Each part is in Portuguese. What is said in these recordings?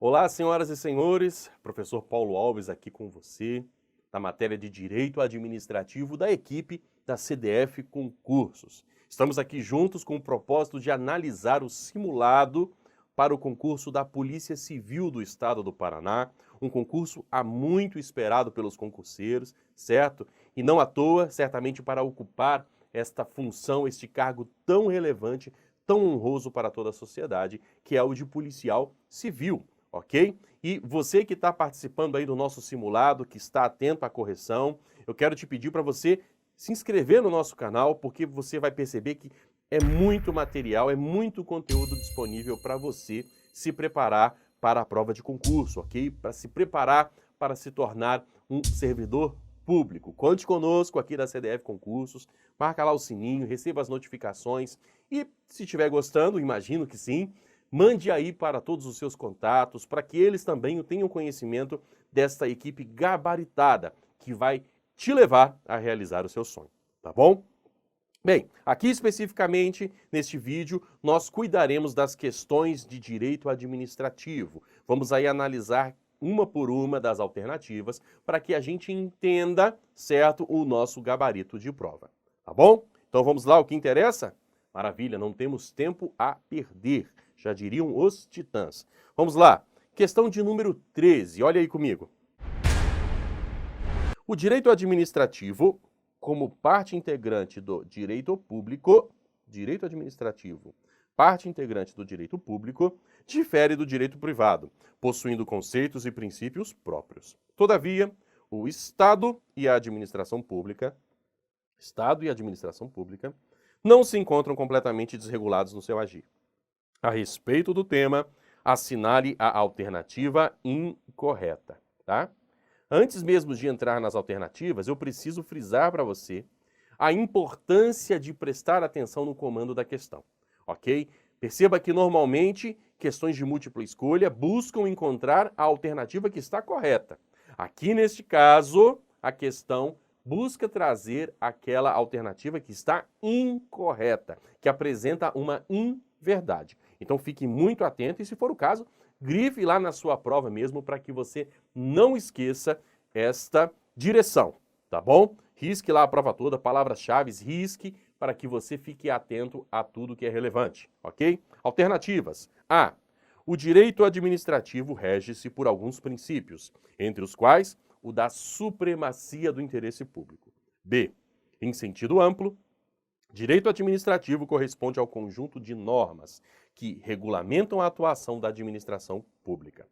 Olá, senhoras e senhores, professor Paulo Alves aqui com você, na matéria de Direito Administrativo da equipe da CDF Concursos. Estamos aqui juntos com o propósito de analisar o simulado para o concurso da Polícia Civil do Estado do Paraná, um concurso há muito esperado pelos concurseiros, certo? E não à toa, certamente para ocupar esta função, este cargo tão relevante, tão honroso para toda a sociedade, que é o de policial civil. Ok? E você que está participando aí do nosso simulado, que está atento à correção, eu quero te pedir para você se inscrever no nosso canal, porque você vai perceber que é muito material, é muito conteúdo disponível para você se preparar para a prova de concurso, ok? Para se preparar para se tornar um servidor público. Conte conosco aqui da CDF Concursos, marca lá o sininho, receba as notificações e se estiver gostando, imagino que sim, mande aí para todos os seus contatos, para que eles também tenham conhecimento desta equipe gabaritada, que vai te levar a realizar o seu sonho, tá bom? Bem, aqui especificamente, neste vídeo, nós cuidaremos das questões de direito administrativo. Vamos aí analisar uma por uma das alternativas, para que a gente entenda, certo, o nosso gabarito de prova, tá bom? Então vamos lá, o que interessa? Maravilha, não temos tempo a perder. Já diriam os titãs. Vamos lá. Questão de número 13. Olha aí comigo. O direito administrativo, como parte integrante do direito público, direito administrativo, parte integrante do direito público, difere do direito privado, possuindo conceitos e princípios próprios. Todavia, o Estado e a administração pública, não se encontram completamente desregulados no seu agir. A respeito do tema, assinale a alternativa incorreta, tá? Antes mesmo de entrar nas alternativas, eu preciso frisar para você a importância de prestar atenção no comando da questão, ok? Perceba que normalmente questões de múltipla escolha buscam encontrar a alternativa que está correta. Aqui neste caso, a questão busca trazer aquela alternativa que está incorreta, que apresenta uma inverdade. Então fique muito atento e, se for o caso, grife lá na sua prova mesmo para que você não esqueça esta direção, tá bom? Risque lá a prova toda, palavras-chave, risque para que você fique atento a tudo que é relevante, ok? Alternativas. A. O direito administrativo rege-se por alguns princípios, entre os quais o da supremacia do interesse público. B. Em sentido amplo, direito administrativo corresponde ao conjunto de normas que regulamentam a atuação da administração pública.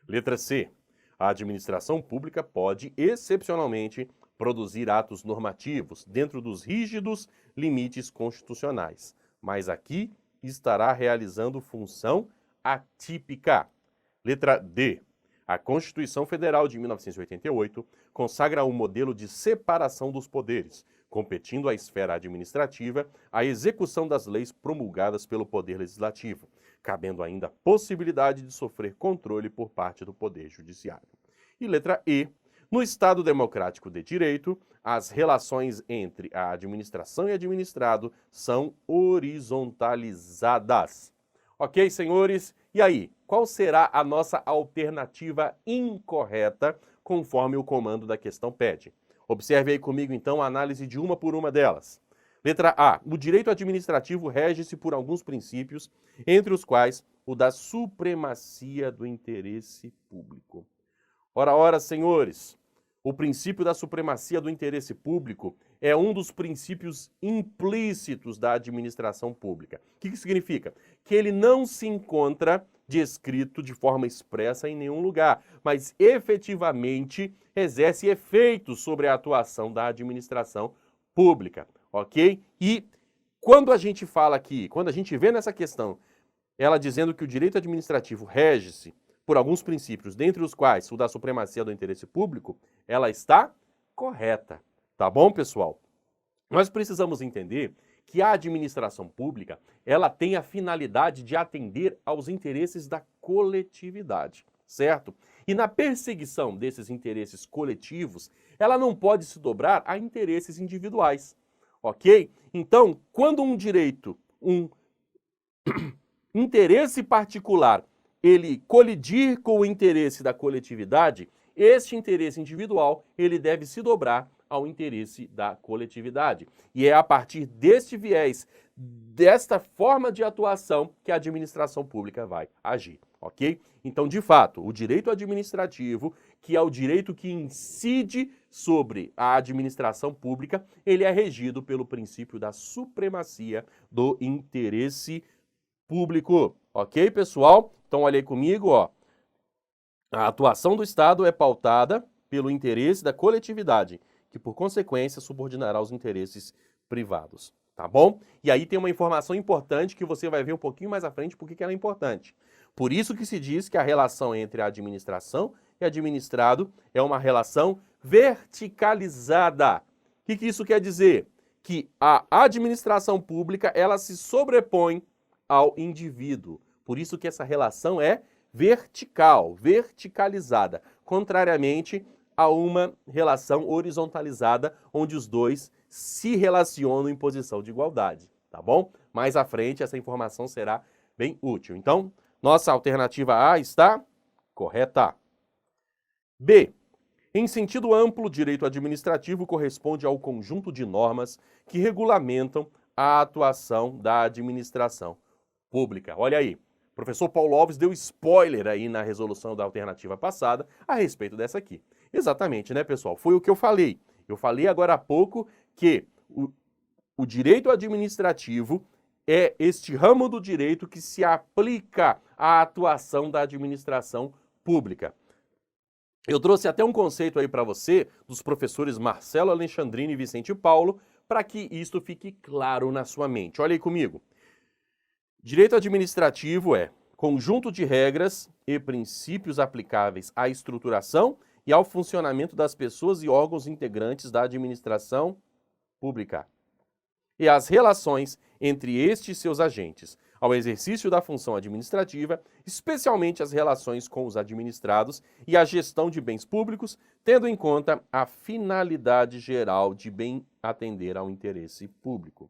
Letra C. A administração pública pode, excepcionalmente, produzir atos normativos dentro dos rígidos limites constitucionais, mas aqui estará realizando função atípica. Letra D. A Constituição Federal de 1988 consagra um modelo de separação dos poderes, competindo à esfera administrativa a execução das leis promulgadas pelo Poder Legislativo, cabendo ainda a possibilidade de sofrer controle por parte do Poder Judiciário. E letra E. No Estado Democrático de Direito, as relações entre a administração e administrado são horizontalizadas. Ok, senhores? E aí, qual será a nossa alternativa incorreta, conforme o comando da questão pede? Observe aí comigo, então, a análise de uma por uma delas. Letra A. O direito administrativo rege-se por alguns princípios, entre os quais o da supremacia do interesse público. Ora, senhores, o princípio da supremacia do interesse público é um dos princípios implícitos da administração pública. O que significa? Que ele não se encontra descrito de forma expressa em nenhum lugar, mas efetivamente exerce efeitos sobre a atuação da administração pública, ok? E quando a gente fala aqui, quando a gente vê nessa questão, ela dizendo que o direito administrativo rege-se por alguns princípios, dentre os quais o da supremacia do interesse público, ela está correta. Tá bom, pessoal? Nós precisamos entender que a administração pública, ela tem a finalidade de atender aos interesses da coletividade, certo? E na perseguição desses interesses coletivos, ela não pode se dobrar a interesses individuais, ok? Então, quando um direito, um interesse particular ele colidir com o interesse da coletividade, este interesse individual, ele deve se dobrar ao interesse da coletividade. E é a partir deste viés, desta forma de atuação, que a administração pública vai agir, ok? Então, de fato, o direito administrativo, que é o direito que incide sobre a administração pública, ele é regido pelo princípio da supremacia do interesse público, ok, pessoal? Então, olha aí comigo, ó. A atuação do Estado é pautada pelo interesse da coletividade, que, por consequência, subordinará os interesses privados, tá bom? E aí tem uma informação importante que você vai ver um pouquinho mais à frente porque que ela é importante. Por isso que se diz que a relação entre a administração e administrado é uma relação verticalizada. O que isso quer dizer? Que a administração pública, ela se sobrepõe ao indivíduo. Por isso que essa relação é vertical, verticalizada, contrariamente a uma relação horizontalizada, onde os dois se relacionam em posição de igualdade, tá bom? Mais à frente, essa informação será bem útil. Então, nossa alternativa A está correta. B. Em sentido amplo, o direito administrativo corresponde ao conjunto de normas que regulamentam a atuação da administração pública. Olha aí, o professor Paulo Alves deu spoiler aí na resolução da alternativa passada a respeito dessa aqui. Exatamente, né, pessoal? Foi o que eu falei. Eu falei agora há pouco que o direito administrativo é este ramo do direito que se aplica à atuação da administração pública. Eu trouxe até um conceito aí para você dos professores Marcelo Alexandrino e Vicente Paulo, para que isto fique claro na sua mente. Olha aí comigo. Direito administrativo é conjunto de regras e princípios aplicáveis à estruturação e ao funcionamento das pessoas e órgãos integrantes da administração pública e as relações entre estes e seus agentes, ao exercício da função administrativa, especialmente as relações com os administrados e a gestão de bens públicos, tendo em conta a finalidade geral de bem atender ao interesse público.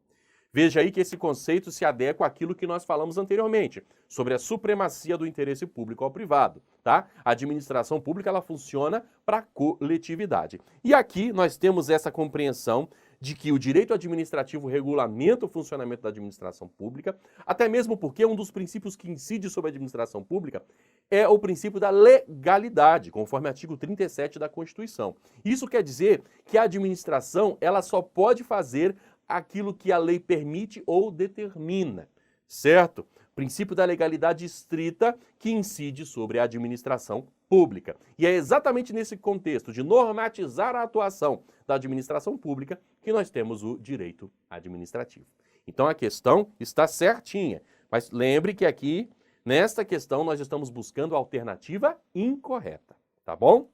Veja aí que esse conceito se adequa àquilo que nós falamos anteriormente, sobre a supremacia do interesse público ao privado, tá? A administração pública, ela funciona para a coletividade. E aqui nós temos essa compreensão de que o direito administrativo regulamenta o funcionamento da administração pública, até mesmo porque um dos princípios que incide sobre a administração pública é o princípio da legalidade, conforme o artigo 37 da Constituição. Isso quer dizer que a administração, ela só pode fazer aquilo que a lei permite ou determina, certo? Princípio da legalidade estrita que incide sobre a administração pública. E é exatamente nesse contexto de normatizar a atuação da administração pública que nós temos o direito administrativo. Então a questão está certinha, mas lembre que aqui, nesta questão, nós estamos buscando a alternativa incorreta, tá bom?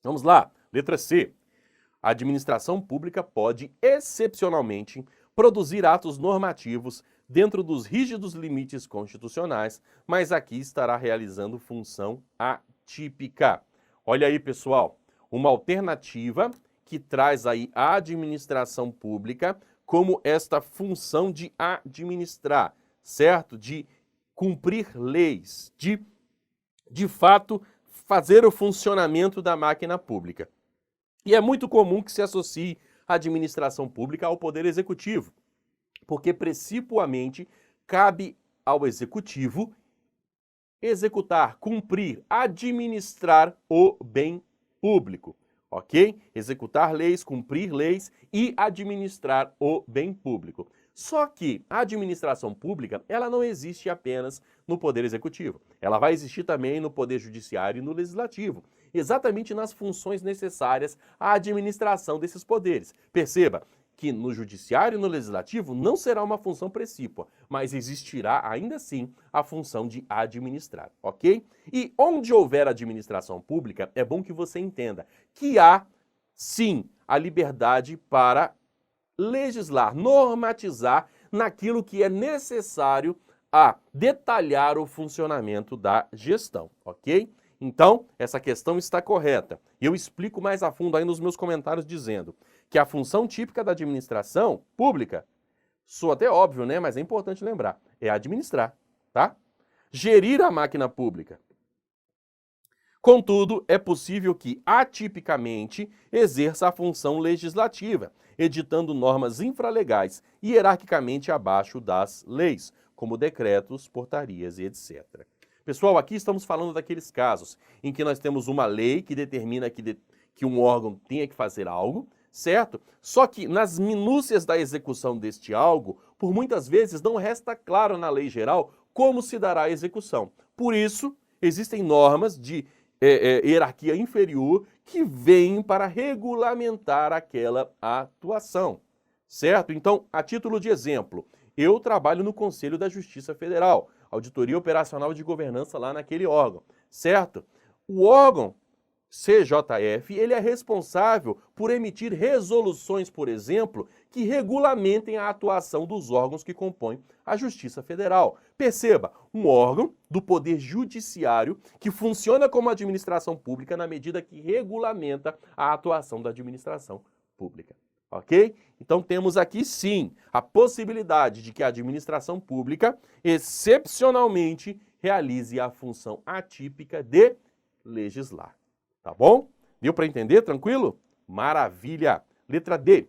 Vamos lá, letra C. A administração pública pode, excepcionalmente, produzir atos normativos dentro dos rígidos limites constitucionais, mas aqui estará realizando função atípica. Olha aí, pessoal, uma alternativa que traz aí a administração pública como esta função de administrar, certo? De cumprir leis, de fato, fazer o funcionamento da máquina pública. E é muito comum que se associe a administração pública ao poder executivo, porque precipuamente cabe ao executivo executar, cumprir, administrar o bem público, ok? Executar leis, cumprir leis e administrar o bem público. Só que a administração pública, ela não existe apenas no poder executivo. Ela vai existir também no poder judiciário e no legislativo, exatamente nas funções necessárias à administração desses poderes. Perceba que no judiciário e no legislativo não será uma função precípua, mas existirá ainda assim a função de administrar, ok? E onde houver administração pública, é bom que você entenda que há, sim, a liberdade para legislar, normatizar naquilo que é necessário a detalhar o funcionamento da gestão, ok? Então, essa questão está correta. Eu explico mais a fundo aí nos meus comentários dizendo que a função típica da administração pública, soa até óbvio, né? Mas é importante lembrar, é administrar, tá? gerir a máquina pública. Contudo, é possível que, atipicamente, exerça a função legislativa, editando normas infralegais e hierarquicamente abaixo das leis, como decretos, portarias e etc. Pessoal, aqui estamos falando daqueles casos em que nós temos uma lei que determina que um órgão tenha que fazer algo, certo? Só que nas minúcias da execução deste algo, por muitas vezes não resta claro na lei geral como se dará a execução. Por isso, existem normas de hierarquia inferior que vêm para regulamentar aquela atuação, certo? Então, a título de exemplo, eu trabalho no Conselho da Justiça Federal, Auditoria Operacional de Governança lá naquele órgão, certo? O órgão CJF, ele é responsável por emitir resoluções, por exemplo, que regulamentem a atuação dos órgãos que compõem a Justiça Federal. Perceba, um órgão do Poder Judiciário que funciona como administração pública na medida que regulamenta a atuação da administração pública. Ok? Então temos aqui sim a possibilidade de que a administração pública excepcionalmente realize a função atípica de legislar. Tá bom? Deu para entender? Tranquilo? Maravilha! Letra D.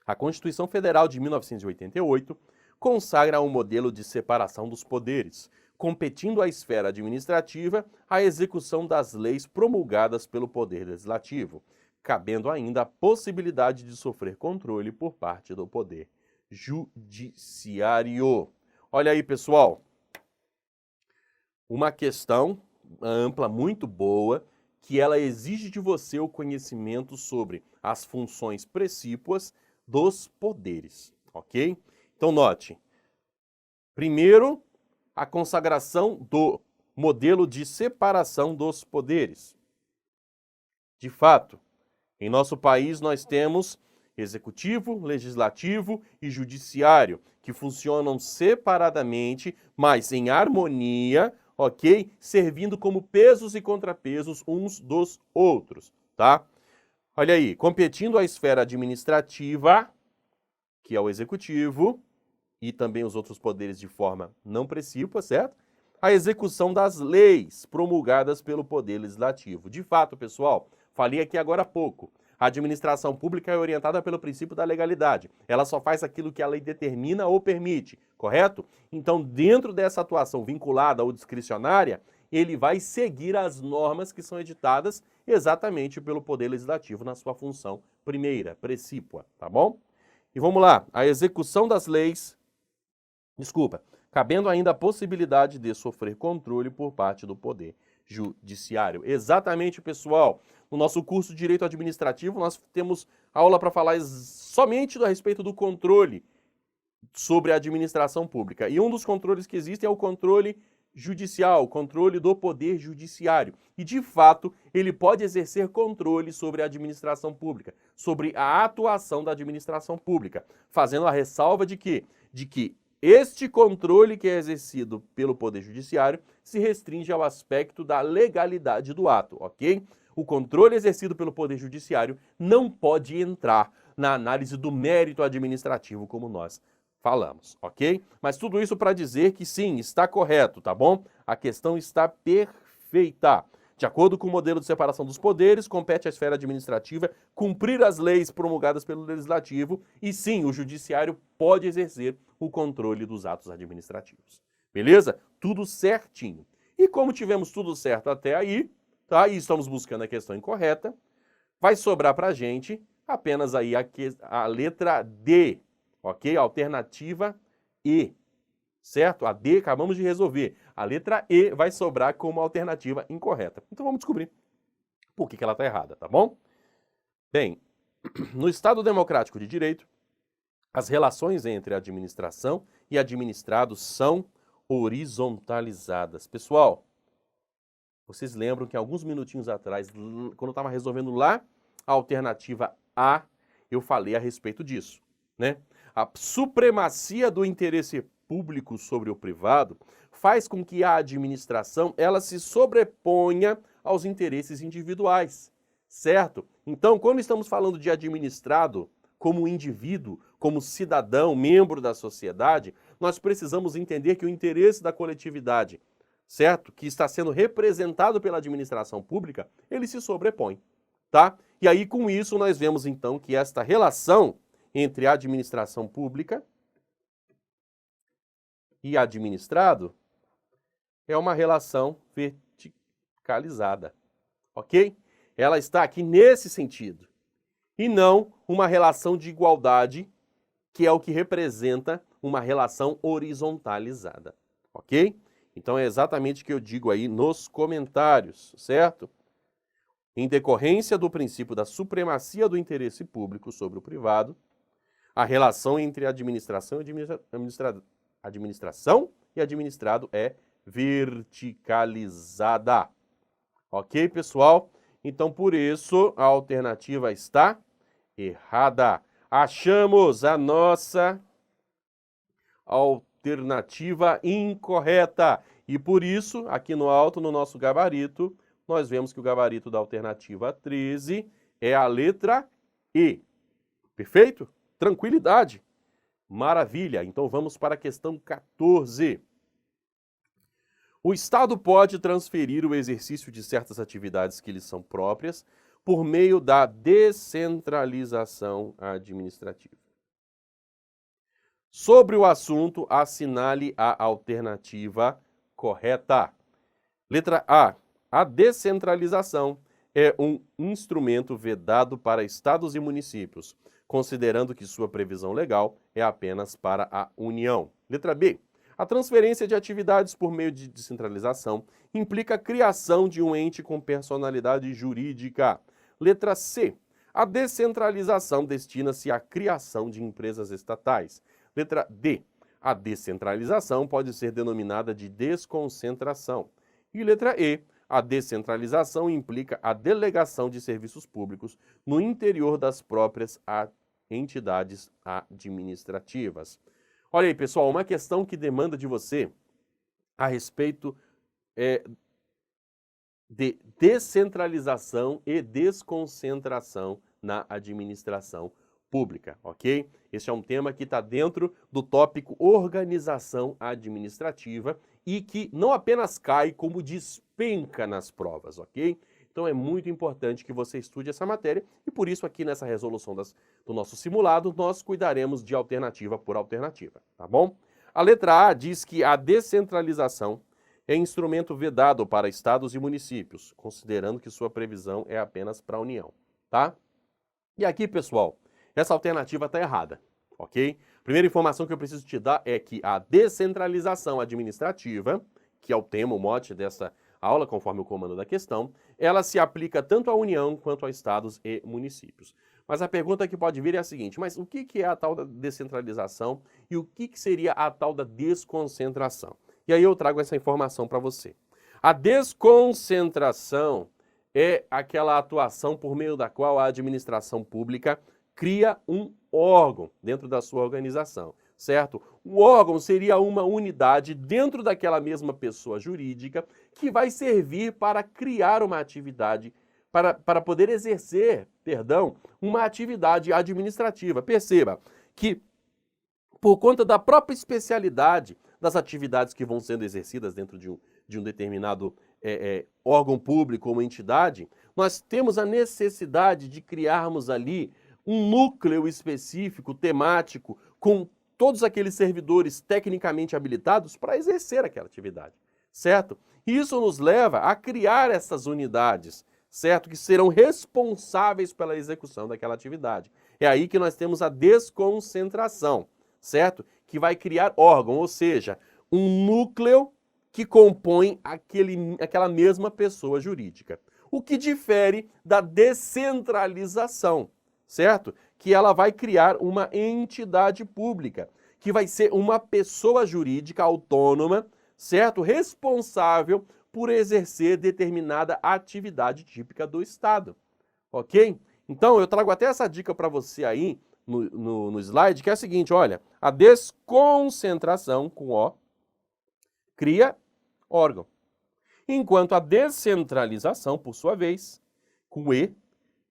A Constituição Federal de 1988 consagra um modelo de separação dos poderes, competindo à esfera administrativa a execução das leis promulgadas pelo Poder Legislativo, cabendo ainda a possibilidade de sofrer controle por parte do Poder Judiciário. Olha aí, pessoal, uma questão ampla, muito boa, que ela exige de você o conhecimento sobre as funções precípuas dos poderes, ok? Então, note, primeiro, a consagração do modelo de separação dos poderes. De fato, em nosso país nós temos executivo, legislativo e judiciário, que funcionam separadamente, mas em harmonia, ok? Servindo como pesos e contrapesos uns dos outros, tá? Olha aí, competindo à esfera administrativa, que é o executivo, e também os outros poderes de forma não precípua, certo? A execução das leis promulgadas pelo Poder Legislativo. De fato, pessoal, falei aqui agora há pouco, a administração pública é orientada pelo princípio da legalidade. Ela só faz aquilo que a lei determina ou permite, correto? Então, dentro dessa atuação vinculada ou discricionária, ele vai seguir as normas que são editadas exatamente pelo Poder Legislativo na sua função primeira, precípua, tá bom? E vamos lá, a execução das leis, cabendo ainda a possibilidade de sofrer controle por parte do Poder Judiciário. Exatamente, pessoal. No nosso curso de Direito Administrativo, nós temos aula para falar somente a respeito do controle sobre a administração pública. E um dos controles que existem é o controle judicial, o controle do Poder Judiciário. E, de fato, ele pode exercer controle sobre a administração pública, sobre a atuação da administração pública, fazendo a ressalva de que este controle que é exercido pelo Poder Judiciário se restringe ao aspecto da legalidade do ato, ok? O controle exercido pelo Poder Judiciário não pode entrar na análise do mérito administrativo, como nós falamos, ok? Mas tudo isso para dizer que sim, está correto, tá bom? A questão está perfeita. De acordo com o modelo de separação dos poderes, compete à esfera administrativa cumprir as leis promulgadas pelo Legislativo e sim, o Judiciário pode exercer o controle dos atos administrativos. Beleza? Tudo certinho. E como tivemos tudo certo até aí, tá? E estamos buscando a questão incorreta, vai sobrar para a gente apenas aí a letra D, ok? Alternativa E, certo? A D acabamos de resolver. A letra E vai sobrar como alternativa incorreta. Então vamos descobrir por que ela está errada, tá bom? Bem, no Estado Democrático de Direito, as relações entre administração e administrados são horizontalizadas. Pessoal, vocês lembram que alguns minutinhos atrás, quando eu estava resolvendo lá a alternativa A, eu falei a respeito disso, né? A supremacia do interesse público sobre o privado faz com que a administração ela se sobreponha aos interesses individuais, certo? Então, quando estamos falando de administrado como indivíduo, como cidadão, membro da sociedade, nós precisamos entender que o interesse da coletividade, certo? Que está sendo representado pela administração pública, ele se sobrepõe, tá? E aí, com isso, nós vemos, então, que esta relação entre a administração pública e administrado é uma relação verticalizada, ok? Ela está aqui nesse sentido, e não uma relação de igualdade, que é o que representa uma relação horizontalizada, ok? Então é exatamente o que eu digo aí nos comentários, certo? Em decorrência do princípio da supremacia do interesse público sobre o privado, a relação entre administração e administrado é verticalizada. Ok, pessoal? Então, por isso, a alternativa está errada. Achamos a nossa alternativa incorreta. E por isso, aqui no alto, no nosso gabarito, nós vemos que o gabarito da alternativa 13 é a letra E. Perfeito? Tranquilidade. Maravilha. Então vamos para a questão 14. O Estado pode transferir o exercício de certas atividades que lhe são próprias por meio da descentralização administrativa. Sobre o assunto, assinale a alternativa correta. Letra A. A descentralização é um instrumento vedado para estados e municípios, considerando que sua previsão legal é apenas para a União. Letra B. A transferência de atividades por meio de descentralização implica a criação de um ente com personalidade jurídica. Letra C. A descentralização destina-se à criação de empresas estatais. Letra D. A descentralização pode ser denominada de desconcentração. E letra E. A descentralização implica a delegação de serviços públicos no interior das próprias entidades administrativas. Olha aí, pessoal, uma questão que demanda de você a respeito de descentralização e desconcentração na administração pública, ok? Esse é um tema que está dentro do tópico organização administrativa e que não apenas cai, como despenca nas provas, ok? Então é muito importante que você estude essa matéria e por isso aqui nessa resolução do nosso simulado nós cuidaremos de alternativa por alternativa, tá bom? A letra A diz que a descentralização é instrumento vedado para estados e municípios, considerando que sua previsão é apenas para a União, tá? E aqui, pessoal, essa alternativa está errada, ok? Primeira informação que eu preciso te dar é que a descentralização administrativa, que é o tema, o mote dessa aula, conforme o comando da questão, ela se aplica tanto à União quanto a estados e municípios. Mas a pergunta que pode vir é a seguinte, mas o que é a tal da descentralização e o que seria a tal da desconcentração? E aí eu trago essa informação para você. A desconcentração é aquela atuação por meio da qual a administração pública cria um órgão dentro da sua organização, certo? O órgão seria uma unidade dentro daquela mesma pessoa jurídica que vai servir para criar uma atividade, para poder exercer, uma atividade administrativa. Perceba que, por conta da própria especialidade das atividades que vão sendo exercidas dentro de um determinado órgão público ou uma entidade, nós temos a necessidade de criarmos ali um núcleo específico, temático, com todos aqueles servidores tecnicamente habilitados para exercer aquela atividade, certo? E isso nos leva a criar essas unidades, certo? Que serão responsáveis pela execução daquela atividade. É aí que nós temos a desconcentração, certo? Que vai criar órgão, ou seja, um núcleo que compõe aquela mesma pessoa jurídica. O que difere da descentralização, certo? Que ela vai criar uma entidade pública, que vai ser uma pessoa jurídica autônoma, certo? Responsável por exercer determinada atividade típica do Estado, ok? Então, eu trago até essa dica para você aí no slide, que é a seguinte, olha, a desconcentração, com O, cria órgão, enquanto a descentralização, por sua vez, com E,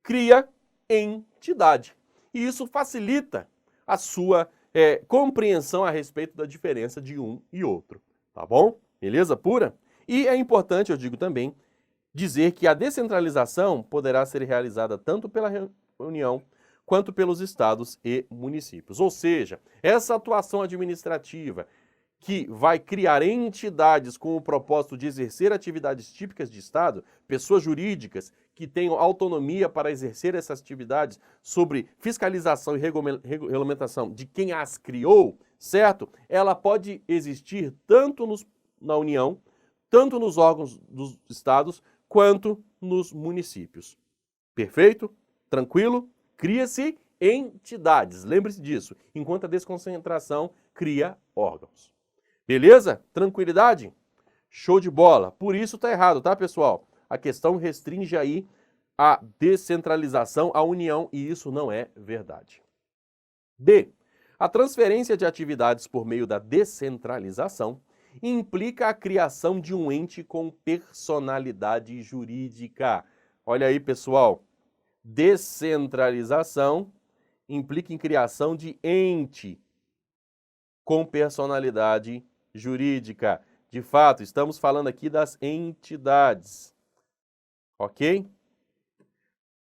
cria entidade. E isso facilita a sua compreensão a respeito da diferença de um e outro, tá bom? Beleza pura? E é importante, eu digo também, dizer que a descentralização poderá ser realizada tanto pela União quanto pelos estados e municípios. Ou seja, essa atuação administrativa que vai criar entidades com o propósito de exercer atividades típicas de Estado, pessoas jurídicas que tenham autonomia para exercer essas atividades sobre fiscalização e regulamentação de quem as criou, certo? Ela pode existir tanto na União, tanto nos órgãos dos estados, quanto nos municípios. Perfeito? Tranquilo? Cria-se entidades, lembre-se disso, enquanto a desconcentração cria órgãos. Beleza? Tranquilidade? Show de bola. Por isso tá errado, tá, pessoal? A questão restringe aí a descentralização à União e isso não é verdade. D. A transferência de atividades por meio da descentralização implica a criação de um ente com personalidade jurídica. Olha aí, pessoal. Descentralização implica em criação de ente com personalidade jurídica. De fato, estamos falando aqui das entidades, ok?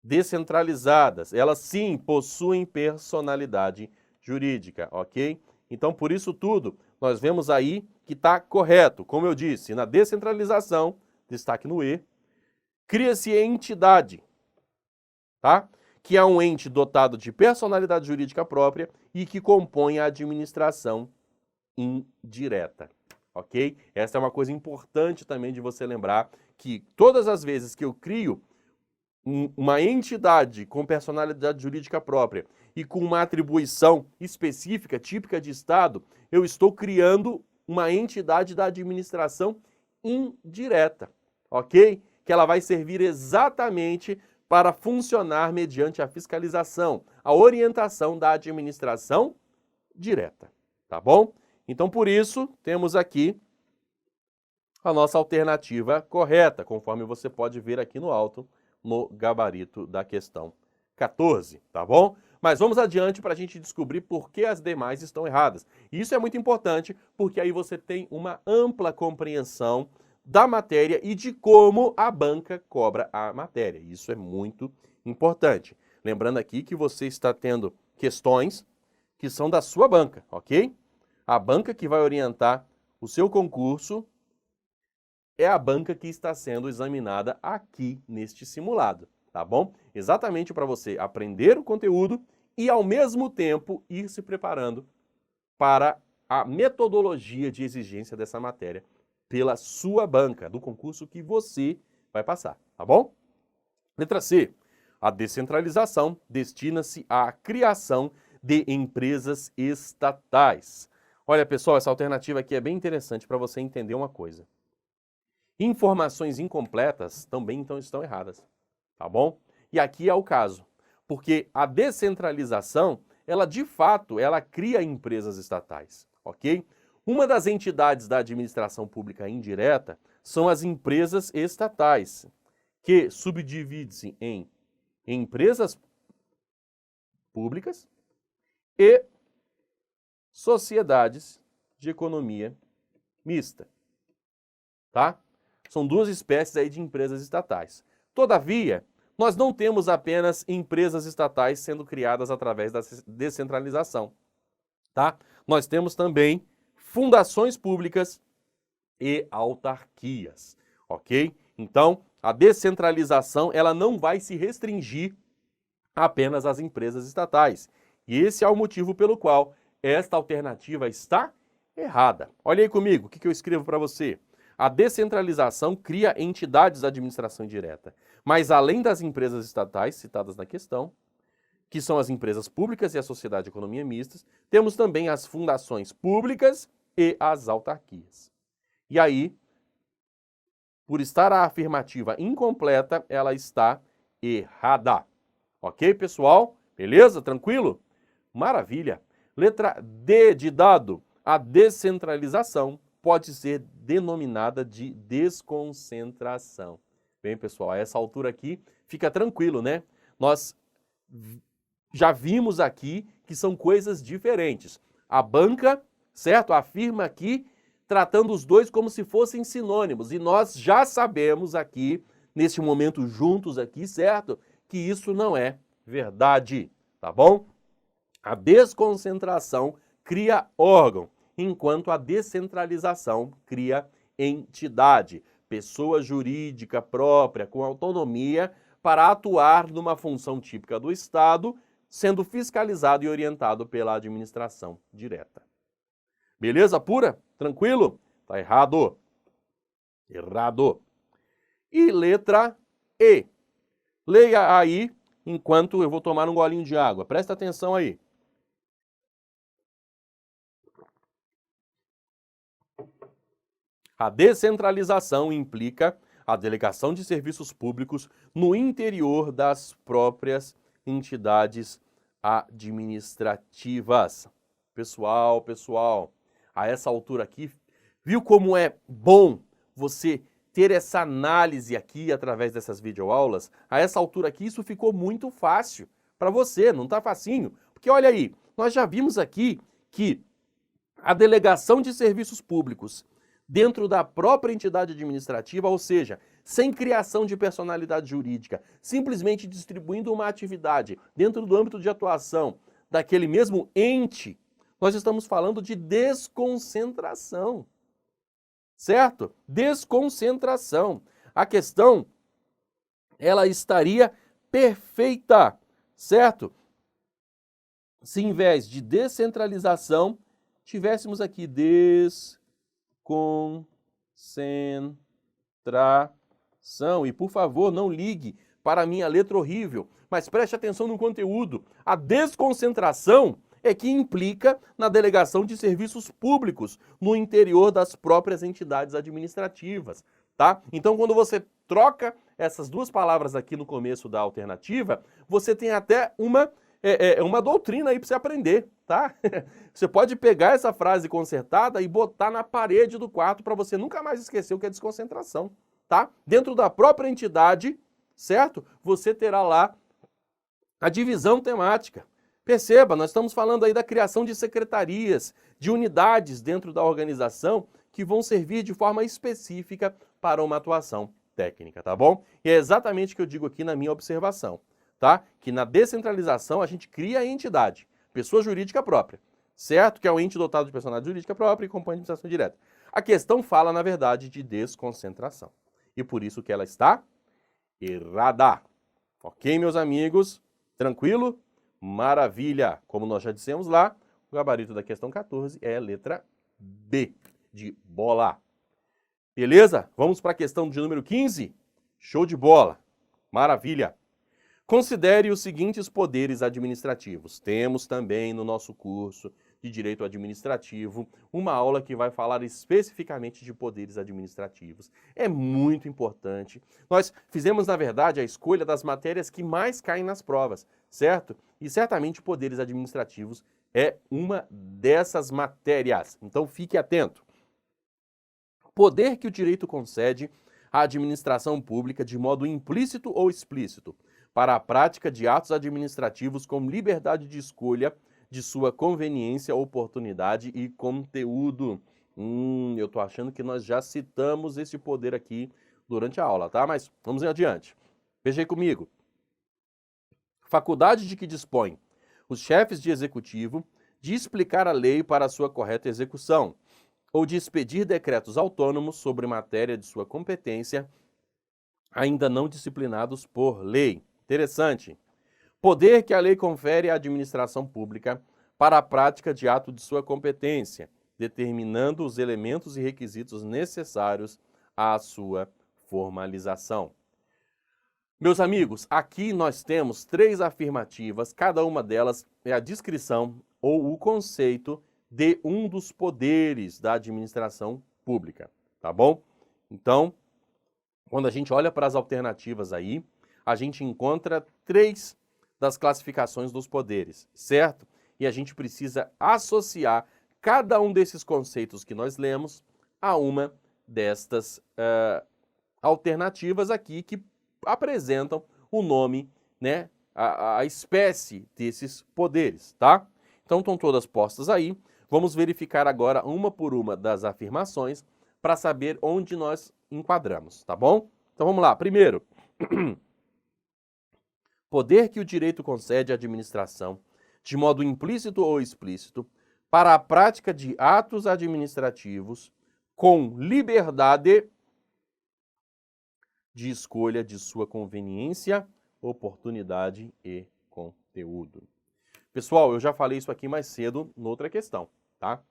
Descentralizadas, elas sim possuem personalidade jurídica, ok? Então, por isso tudo, nós vemos aí que está correto. Como eu disse, na descentralização, destaque no E, cria-se entidade, tá? Que é um ente dotado de personalidade jurídica própria e que compõe a administração indireta, ok? Essa é uma coisa importante também de você lembrar, que todas as vezes que eu crio uma entidade com personalidade jurídica própria e com uma atribuição específica, típica de Estado, eu estou criando uma entidade da administração indireta, ok? Que ela vai servir exatamente para funcionar mediante a fiscalização, a orientação da administração direta, tá bom? Então, por isso, temos aqui a nossa alternativa correta, conforme você pode ver aqui no alto, no gabarito da questão 14, tá bom? Mas vamos adiante para a gente descobrir por que as demais estão erradas. E isso é muito importante, porque aí você tem uma ampla compreensão da matéria e de como a banca cobra a matéria. Isso é muito importante. Lembrando aqui que você está tendo questões que são da sua banca, ok? A banca que vai orientar o seu concurso é a banca que está sendo examinada aqui neste simulado, tá bom? Exatamente para você aprender o conteúdo e, ao mesmo tempo, ir se preparando para a metodologia de exigência dessa matéria pela sua banca, do concurso que você vai passar, tá bom? Letra C. A descentralização destina-se à criação de empresas estatais. Olha, pessoal, essa alternativa aqui é bem interessante para você entender uma coisa. Informações incompletas também então estão erradas, tá bom? E aqui é o caso, porque a descentralização, ela de fato, ela cria empresas estatais, ok? Uma das entidades da administração pública indireta são as empresas estatais, que subdivide-se em empresas públicas e sociedades de economia mista, tá? São duas espécies aí de empresas estatais. Todavia, nós não temos apenas empresas estatais sendo criadas através da descentralização, tá? Nós temos também fundações públicas e autarquias, ok? Então, a descentralização, ela não vai se restringir apenas às empresas estatais. E esse é o motivo pelo qual esta alternativa está errada. Olha aí comigo, o que eu escrevo para você? A descentralização cria entidades da administração indireta, mas além das empresas estatais citadas na questão, que são as empresas públicas e a sociedade de economia mistas, temos também as fundações públicas e as autarquias. E aí, por estar a afirmativa incompleta, ela está errada. Ok, pessoal? Beleza? Tranquilo? Maravilha! Letra D de dado. A descentralização pode ser denominada de desconcentração. Bem, pessoal, a essa altura aqui, fica tranquilo, né? Nós já vimos aqui que são coisas diferentes. A banca, certo, afirma aqui, tratando os dois como se fossem sinônimos. E nós já sabemos aqui, neste momento juntos aqui, certo, que isso não é verdade, tá bom? A desconcentração cria órgão, enquanto a descentralização cria entidade, pessoa jurídica própria com autonomia para atuar numa função típica do Estado, sendo fiscalizado e orientado pela administração direta. Beleza pura? Tranquilo? Tá errado. Errado. E letra E. Leia aí, enquanto eu vou tomar um golinho de água. Presta atenção aí. A descentralização implica a delegação de serviços públicos no interior das próprias entidades administrativas. Pessoal, a essa altura aqui, viu como é bom você ter essa análise aqui através dessas videoaulas? A essa altura aqui isso ficou muito fácil para você, não tá facinho? Porque olha aí, nós já vimos aqui que a delegação de serviços públicos dentro da própria entidade administrativa, ou seja, sem criação de personalidade jurídica, simplesmente distribuindo uma atividade dentro do âmbito de atuação daquele mesmo ente, nós estamos falando de desconcentração, certo? Desconcentração. A questão, ela estaria perfeita, certo? Se em vez de descentralização, tivéssemos aqui desconcentração. E, por favor, não ligue para a minha letra horrível, mas preste atenção no conteúdo. A desconcentração é que implica na delegação de serviços públicos no interior das próprias entidades administrativas, tá? Então, quando você troca essas duas palavras aqui no começo da alternativa, você tem até uma doutrina aí para você aprender, tá? Você pode pegar essa frase concertada e botar na parede do quarto para você nunca mais esquecer o que é desconcentração, tá? Dentro da própria entidade, certo? Você terá lá a divisão temática. Perceba, nós estamos falando aí da criação de secretarias, de unidades dentro da organização que vão servir de forma específica para uma atuação técnica, tá bom? E é exatamente o que eu digo aqui na minha observação, tá? Que na descentralização a gente cria a entidade, pessoa jurídica própria, certo? Que é o ente dotado de personalidade jurídica própria e compõe a administração direta. A questão fala, na verdade, de desconcentração. E por isso que ela está errada. Ok, meus amigos? Tranquilo? Maravilha! Como nós já dissemos lá, o gabarito da questão 14 é a letra B, de bola. Beleza? Vamos para a questão de número 15? Show de bola! Maravilha! Considere os seguintes poderes administrativos. Temos também no nosso curso de Direito Administrativo uma aula que vai falar especificamente de poderes administrativos. É muito importante. Nós fizemos, na verdade, a escolha das matérias que mais caem nas provas, certo? E certamente poderes administrativos é uma dessas matérias. Então fique atento. Poder que o direito concede à administração pública de modo implícito ou explícito, para a prática de atos administrativos com liberdade de escolha de sua conveniência, oportunidade e conteúdo. Eu tô achando que nós já citamos esse poder aqui durante a aula, tá? Mas vamos em adiante. Veja aí comigo. Faculdade de que dispõe os chefes de executivo de explicar a lei para a sua correta execução, ou de expedir decretos autônomos sobre matéria de sua competência, ainda não disciplinados por lei. Interessante. Poder que a lei confere à administração pública para a prática de ato de sua competência, determinando os elementos e requisitos necessários à sua formalização. Meus amigos, aqui nós temos 3 afirmativas, cada uma delas é a descrição ou o conceito de um dos poderes da administração pública, tá bom? Então, quando a gente olha para as alternativas aí, a gente encontra 3 das classificações dos poderes, certo? E a gente precisa associar cada um desses conceitos que nós lemos a uma destas alternativas aqui que apresentam o nome, né, a espécie desses poderes, tá? Então estão todas postas aí. Vamos verificar agora uma por uma das afirmações para saber onde nós enquadramos, tá bom? Então vamos lá. Primeiro, poder que o direito concede à administração, de modo implícito ou explícito, para a prática de atos administrativos com liberdade de escolha de sua conveniência, oportunidade e conteúdo. Pessoal, eu já falei isso aqui mais cedo noutra questão, tá?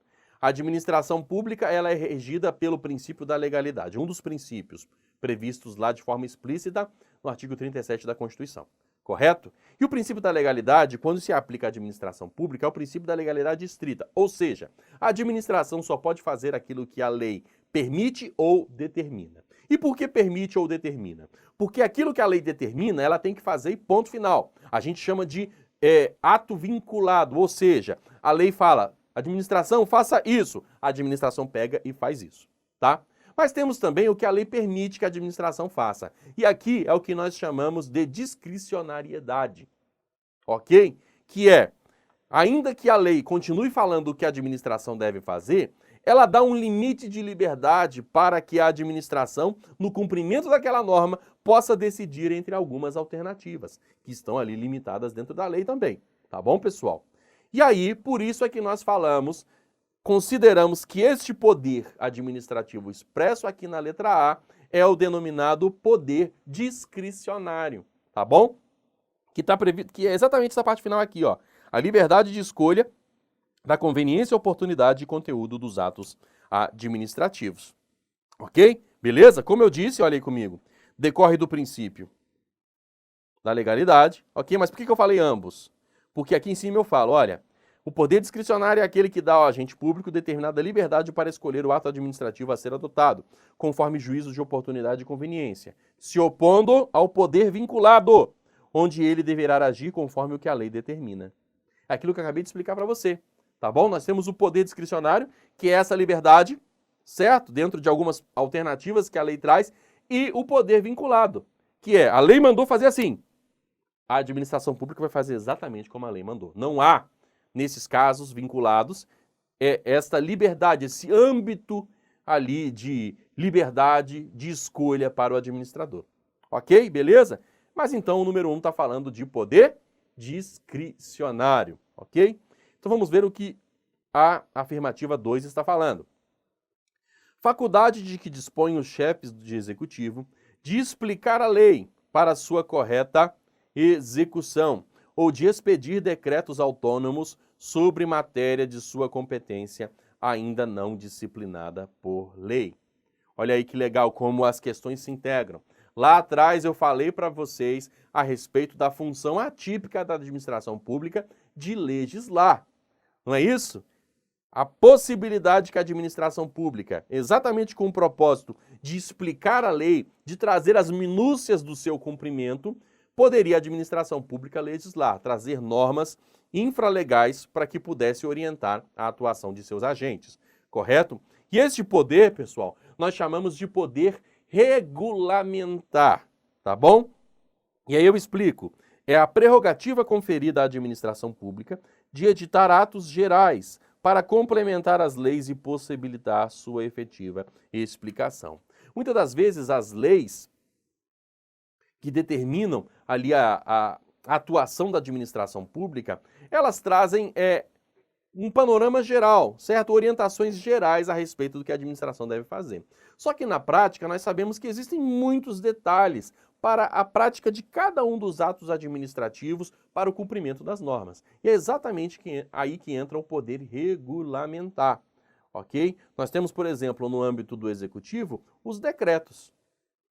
A administração pública, ela é regida pelo princípio da legalidade, um dos princípios previstos lá de forma explícita no artigo 37 da Constituição, correto? E o princípio da legalidade, quando se aplica à administração pública, é o princípio da legalidade estrita, ou seja, a administração só pode fazer aquilo que a lei permite ou determina. E por que permite ou determina? Porque aquilo que a lei determina, ela tem que fazer e ponto final. A gente chama de ato vinculado, ou seja, a lei fala, administração, faça isso. A administração pega e faz isso, tá? Mas temos também o que a lei permite que a administração faça. E aqui é o que nós chamamos de discricionariedade, ok? Que é, ainda que a lei continue falando o que a administração deve fazer, ela dá um limite de liberdade para que a administração, no cumprimento daquela norma, possa decidir entre algumas alternativas, que estão ali limitadas dentro da lei também. Tá bom, pessoal? E aí, por isso é que nós consideramos que este poder administrativo expresso aqui na letra A é o denominado poder discricionário, tá bom? Que está previsto, que é exatamente essa parte final aqui, ó. A liberdade de escolha da conveniência, oportunidade e conteúdo dos atos administrativos. Ok? Beleza? Como eu disse, olha aí comigo, decorre do princípio da legalidade, ok? Mas por que eu falei ambos? Porque aqui em cima eu falo, olha, o poder discricionário é aquele que dá ao agente público determinada liberdade para escolher o ato administrativo a ser adotado, conforme juízos de oportunidade e conveniência, se opondo ao poder vinculado, onde ele deverá agir conforme o que a lei determina. É aquilo que eu acabei de explicar para você. Tá bom? Nós temos o poder discricionário, que é essa liberdade, certo? Dentro de algumas alternativas que a lei traz, e o poder vinculado, que é, a lei mandou fazer assim, a administração pública vai fazer exatamente como a lei mandou. Não há, nesses casos vinculados, esta liberdade, esse âmbito ali de liberdade de escolha para o administrador. Ok? Beleza? Mas então o número 1 está falando de poder discricionário, ok? Então vamos ver o que a afirmativa 2 está falando. Faculdade de que dispõem os chefes de executivo de explicar a lei para sua correta execução ou de expedir decretos autônomos sobre matéria de sua competência ainda não disciplinada por lei. Olha aí que legal como as questões se integram. Lá atrás eu falei para vocês a respeito da função atípica da administração pública de legislar. Não é isso? A possibilidade que a administração pública, exatamente com o propósito de explicar a lei, de trazer as minúcias do seu cumprimento, poderia a administração pública legislar, trazer normas infralegais para que pudesse orientar a atuação de seus agentes, correto? E este poder, pessoal, nós chamamos de poder regulamentar, tá bom? E aí eu explico. É a prerrogativa conferida à administração pública de editar atos gerais para complementar as leis e possibilitar sua efetiva explicação. Muitas das vezes as leis que determinam ali a atuação da administração pública, elas trazem um panorama geral, certo? Orientações gerais a respeito do que a administração deve fazer. Só que na prática nós sabemos que existem muitos detalhes para a prática de cada um dos atos administrativos para o cumprimento das normas. E é exatamente aí que entra o poder regulamentar, ok? Nós temos, por exemplo, no âmbito do executivo, os decretos,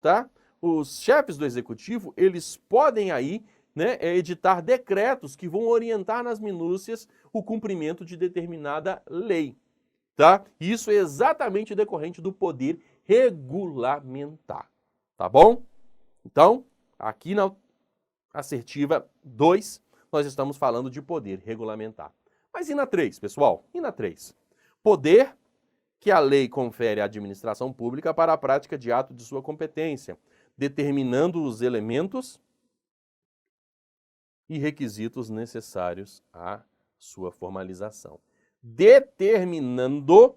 tá? Os chefes do executivo, eles podem aí, né, editar decretos que vão orientar nas minúcias o cumprimento de determinada lei, tá? Isso é exatamente decorrente do poder regulamentar, tá bom? Então, aqui na assertiva 2, nós estamos falando de poder regulamentar. Mas e na 3, pessoal? E na 3? Poder que a lei confere à administração pública para a prática de ato de sua competência, determinando os elementos e requisitos necessários à sua formalização. Determinando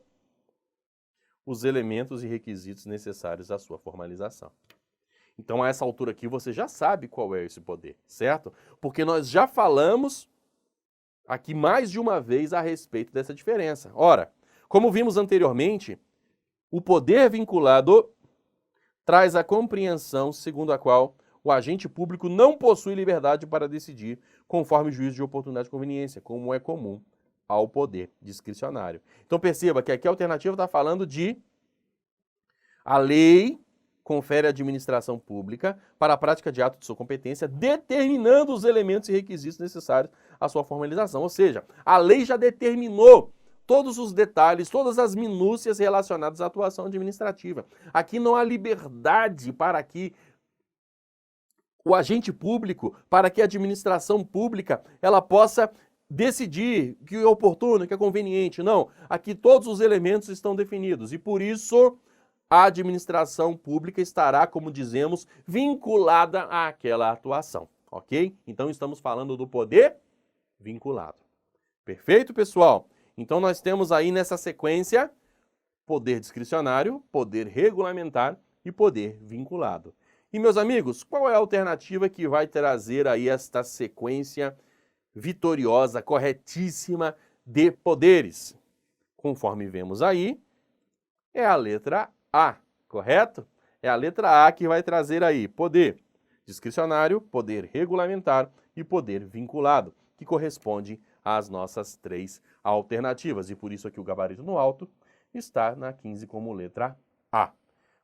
os elementos e requisitos necessários à sua formalização. Então, a essa altura aqui, você já sabe qual é esse poder, certo? Porque nós já falamos aqui mais de uma vez a respeito dessa diferença. Ora, como vimos anteriormente, o poder vinculado traz a compreensão segundo a qual o agente público não possui liberdade para decidir conforme o juízo de oportunidade e conveniência, como é comum ao poder discricionário. Então perceba que aqui a alternativa está falando de a lei confere à administração pública para a prática de ato de sua competência, determinando os elementos e requisitos necessários à sua formalização. Ou seja, a lei já determinou todos os detalhes, todas as minúcias relacionadas à atuação administrativa. Aqui não há liberdade para que o agente público, para que a administração pública, ela possa decidir que é oportuno, que é conveniente. Não, aqui todos os elementos estão definidos e por isso a administração pública estará, como dizemos, vinculada àquela atuação, ok? Então estamos falando do poder vinculado. Perfeito, pessoal? Então nós temos aí nessa sequência poder discricionário, poder regulamentar e poder vinculado. E meus amigos, qual é a alternativa que vai trazer aí esta sequência vitoriosa, corretíssima de poderes? Conforme vemos aí, é a letra A, correto? É a letra A que vai trazer aí poder discricionário, poder regulamentar e poder vinculado, que corresponde às nossas três alternativas. E por isso aqui o gabarito no alto está na 15 como letra A.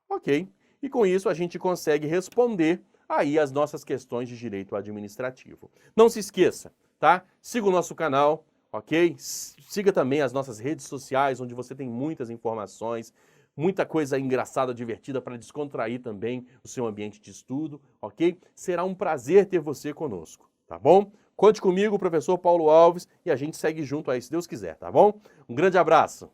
Ok? E com isso a gente consegue responder aí as nossas questões de direito administrativo. Não se esqueça, tá? Siga o nosso canal, ok? Siga também as nossas redes sociais, onde você tem muitas informações, muita coisa engraçada, divertida para descontrair também o seu ambiente de estudo, ok? Será um prazer ter você conosco, tá bom? Conte comigo, professor Paulo Alves, e a gente segue junto aí, se Deus quiser, tá bom? Um grande abraço!